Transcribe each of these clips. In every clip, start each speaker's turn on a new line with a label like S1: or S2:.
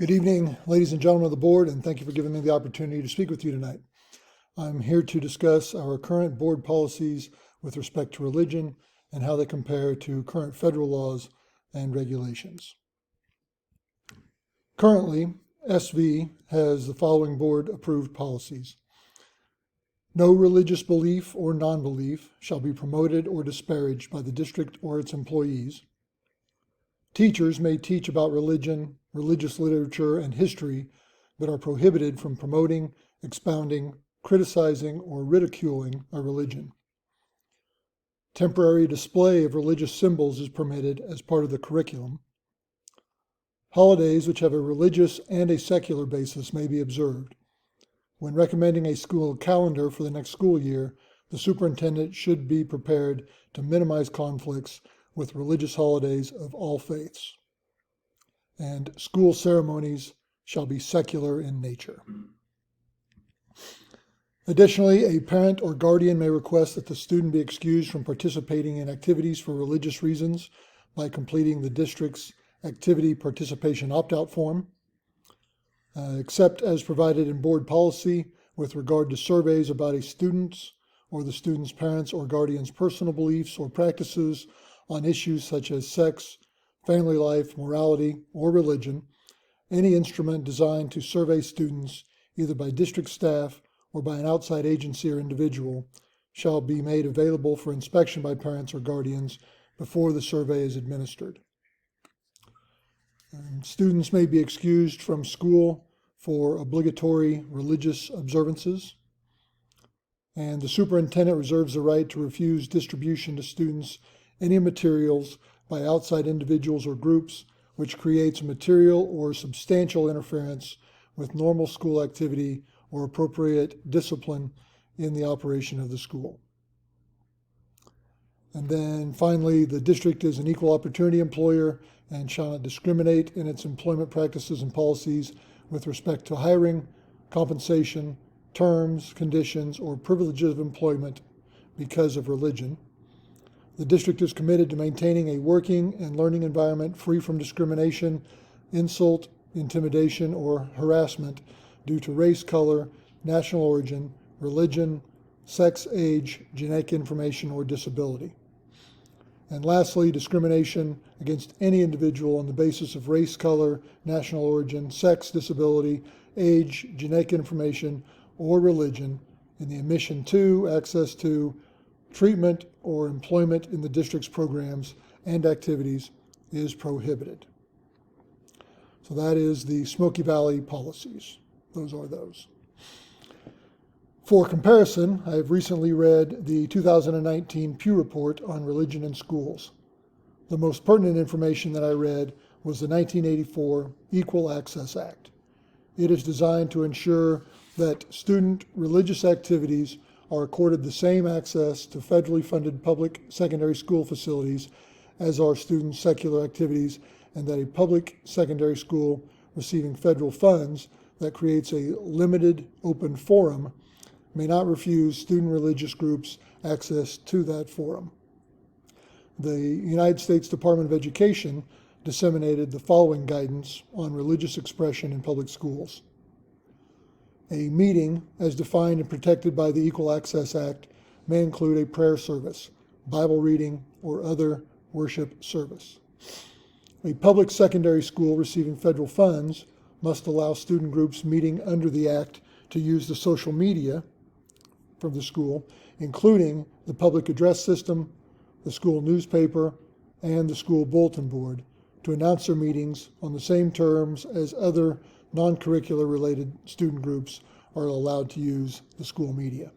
S1: Good evening, ladies and gentlemen of the board, and thank you for giving me the opportunity to speak with you tonight. I'm here to discuss our current board policies with respect to religion and how they compare to current federal laws and regulations. Currently, SV has the following board-approved policies. No religious belief or non-belief shall be promoted or disparaged by the district or its employees. Teachers may teach about religion, religious literature, and history, but are prohibited from promoting, expounding, criticizing, or ridiculing a religion. Temporary display of religious symbols is permitted as part of the curriculum. Holidays which have a religious and a secular basis may be observed. When recommending a school calendar for the next school year, the superintendent should be prepared to minimize conflicts with religious holidays of all faiths. And school ceremonies shall be secular in nature. Additionally, a parent or guardian may request that the student be excused from participating in activities for religious reasons by completing the district's activity participation opt-out form, except as provided in board policy with regard to surveys about a student's or the student's parents' or guardian's personal beliefs or practices on issues such as sex, family life, morality, or religion. Any instrument designed to survey students, either by district staff or by an outside agency or individual, shall be made available for inspection by parents or guardians before the survey is administered. Students may be excused from school for obligatory religious observances, and the superintendent reserves the right to refuse distribution to students any materials by outside individuals or groups which creates material or substantial interference with normal school activity or appropriate discipline in the operation of the school. And then finally, the district is an equal opportunity employer and shall not discriminate in its employment practices and policies with respect to hiring, compensation, terms, conditions, or privileges of employment because of religion. The district is committed to maintaining a working and learning environment free from discrimination, insult, intimidation, or harassment due to race, color, national origin, religion, sex, age, genetic information, or disability. And lastly, discrimination against any individual on the basis of race, color, national origin, sex, disability, age, genetic information, or religion in the admission to, access to, treatment, or employment in the district's programs and activities is prohibited. So that is the Smoky Valley policies. Those are those. For comparison, I have recently read the 2019 Pew Report on Religion in Schools. The most pertinent information that I read was the 1984 Equal Access Act. It is designed to ensure that student religious activities are accorded the same access to federally funded public secondary school facilities as are student secular activities, and that a public secondary school receiving federal funds that creates a limited open forum may not refuse student religious groups access to that forum. The United States Department of Education disseminated the following guidance on religious expression in public schools. A meeting, as defined and protected by the Equal Access Act, may include a prayer service, Bible reading, or other worship service. A public secondary school receiving federal funds must allow student groups meeting under the Act to use the social media from the school, including the public address system, the school newspaper, and the school bulletin board, to announce their meetings on the same terms as other non-curricular related student groups are allowed to use the school media.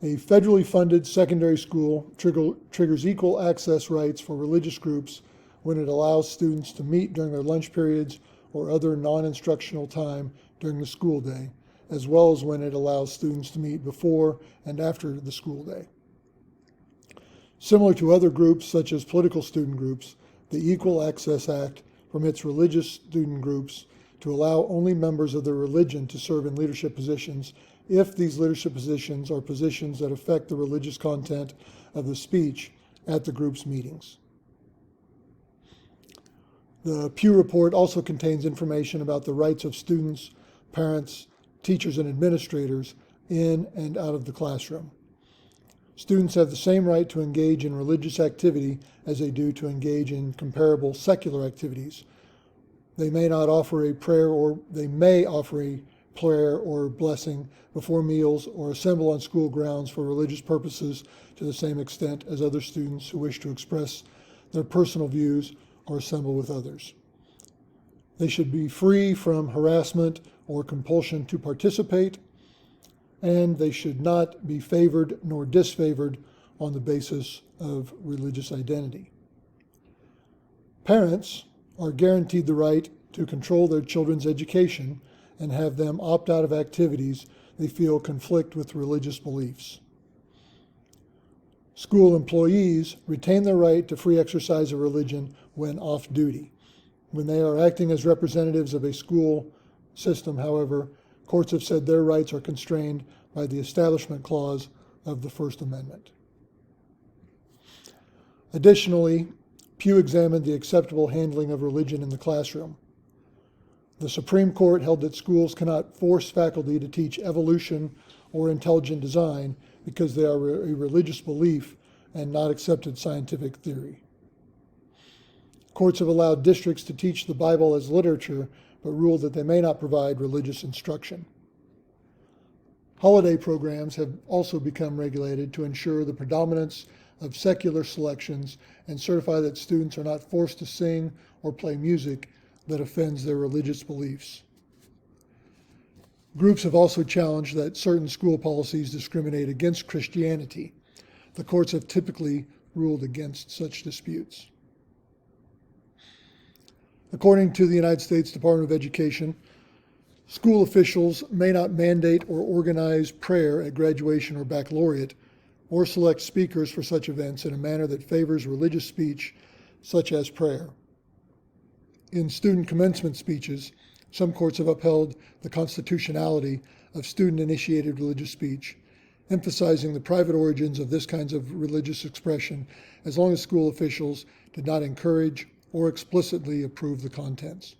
S1: A federally funded secondary school triggers equal access rights for religious groups when it allows students to meet during their lunch periods or other non-instructional time during the school day, as well as when it allows students to meet before and after the school day. Similar to other groups, such as political student groups, the Equal Access Act permits religious student groups to allow only members of their religion to serve in leadership positions if these leadership positions are positions that affect the religious content of the speech at the group's meetings. The Pew Report also contains information about the rights of students, parents, teachers, and administrators in and out of the classroom. Students have the same right to engage in religious activity as they do to engage in comparable secular activities. They may offer a prayer or blessing before meals or assemble on school grounds for religious purposes to the same extent as other students who wish to express their personal views or assemble with others. They should be free from harassment or compulsion to participate, and they should not be favored nor disfavored on the basis of religious identity. Parents are guaranteed the right to control their children's education and have them opt out of activities they feel conflict with religious beliefs. School employees retain their right to free exercise of religion when off duty. When they are acting as representatives of a school system, however, courts have said their rights are constrained by the Establishment Clause of the First Amendment. Additionally, Pew examined the acceptable handling of religion in the classroom. The Supreme Court held that schools cannot force faculty to teach evolution or intelligent design because they are a religious belief and not accepted scientific theory. Courts have allowed districts to teach the Bible as literature, but ruled that they may not provide religious instruction. Holiday programs have also become regulated to ensure the predominance of secular selections and certify that students are not forced to sing or play music that offends their religious beliefs. Groups have also challenged that certain school policies discriminate against Christianity. The courts have typically ruled against such disputes. According to the United States Department of Education, school officials may not mandate or organize prayer at graduation or baccalaureate, or select speakers for such events in a manner that favors religious speech, such as prayer. In student commencement speeches, some courts have upheld the constitutionality of student-initiated religious speech, emphasizing the private origins of this kind of religious expression as long as school officials did not encourage or explicitly approve the contents.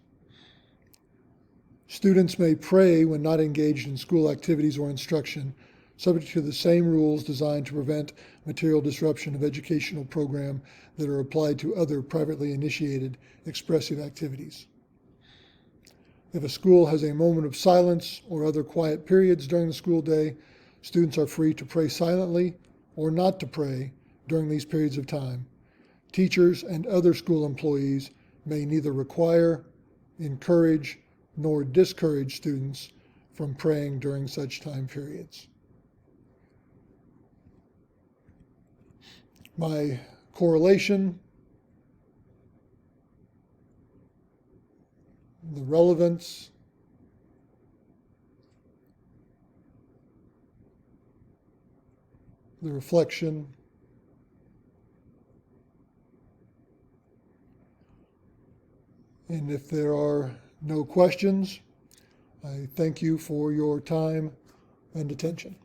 S1: Students may pray when not engaged in school activities or instruction, subject to the same rules designed to prevent material disruption of educational program that are applied to other privately initiated expressive activities. If a school has a moment of silence or other quiet periods during the school day, students are free to pray silently or not to pray during these periods of time. Teachers and other school employees may neither require, encourage, nor discourage students from praying during such time periods. My correlation, the relevance, the reflection, and if there are no questions, I thank you for your time and attention.